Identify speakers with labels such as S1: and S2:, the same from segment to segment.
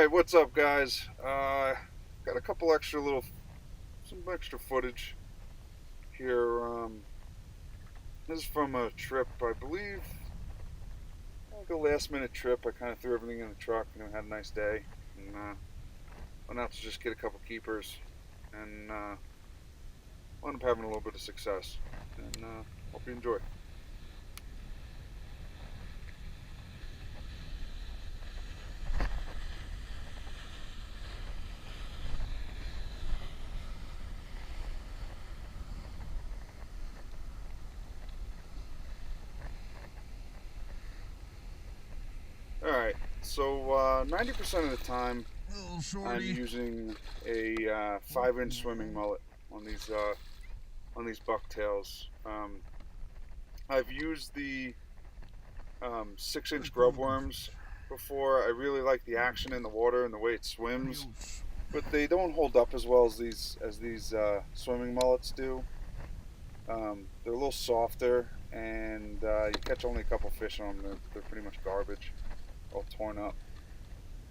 S1: Alright, what's up guys? Got a couple some extra footage here. This is from a trip, I believe, like a last minute trip. I kind of threw everything in the truck and had a nice day. And went out to just get a couple keepers and wound up having a little bit of success. And hope you enjoy. Alright, so 90% of the time I'm using a 5-inch swimming mullet on these bucktails. I've used the 6-inch grub worms before. I really like the action in the water and the way it swims, but they don't hold up as well as these swimming mullets do. They're a little softer, and you catch only a couple fish on them. They're pretty much garbage, all torn up.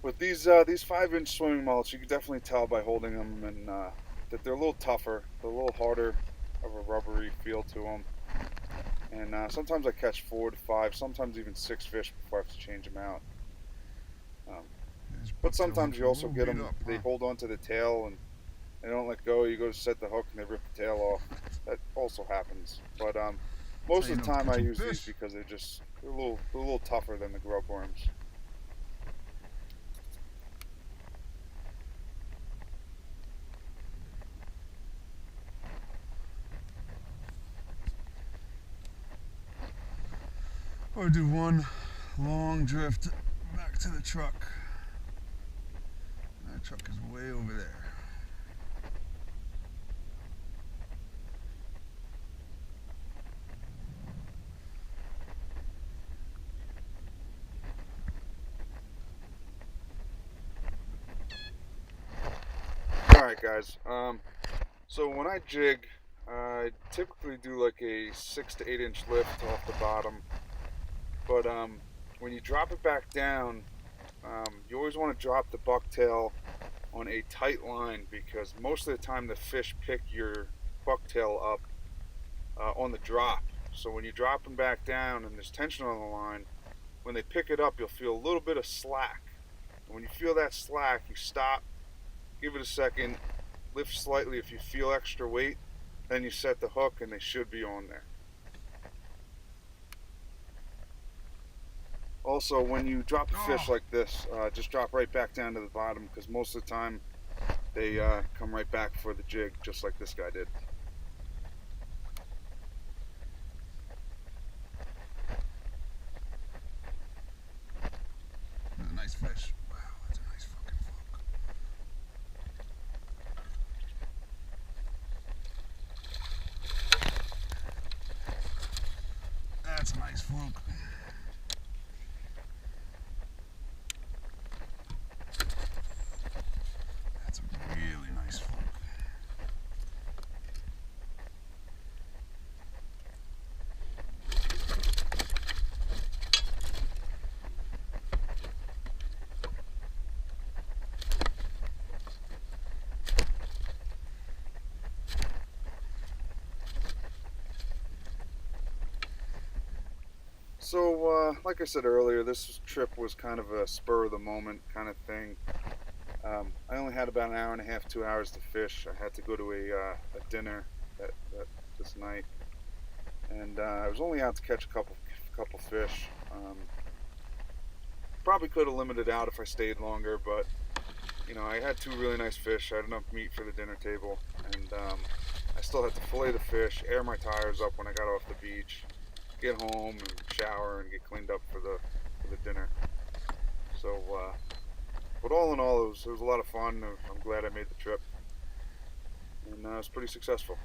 S1: With these 5-inch swimming mullets, you can definitely tell by holding them and that they're a little tougher. They're a little harder of a rubbery feel to them. And sometimes I catch 4 to 5, sometimes even 6 fish before I have to change them out. But sometimes you also get them, they hold onto the tail and they don't let go. You go to set the hook and they rip the tail off. That also happens. But most of the time I use these because they're a little tougher than the grub worms.
S2: Or do one long drift back to the truck. That truck is way over there.
S1: Alright guys, so when I jig, I typically do like a 6 to 8 inch lift off the bottom. But when you drop it back down, you always want to drop the bucktail on a tight line, because most of the time the fish pick your bucktail up on the drop. So when you drop them back down and there's tension on the line, when they pick it up, you'll feel a little bit of slack. And when you feel that slack, you stop, give it a second, lift slightly if you feel extra weight, then you set the hook and they should be on there. Also, when you drop a fish like this, just drop right back down to the bottom, because most of the time they come right back for the jig, just like this guy did.
S2: That's a nice fish. Wow, that's a nice fucking fluke. That's a nice fluke. That's a really nice fluke.
S1: So, like I said earlier, this trip was kind of a spur of the moment kind of thing. I only had about an hour and a half, 2 hours to fish. I had to go to a dinner this night, and I was only out to catch a couple fish. Probably could have limited out if I stayed longer, but you know, I had 2 really nice fish. I had enough meat for the dinner table, and I still had to fillet the fish, air my tires up when I got off the beach, get home and shower and get cleaned up for the dinner. So, but all in all, it was a lot of fun. I'm glad I made the trip, and it was pretty successful.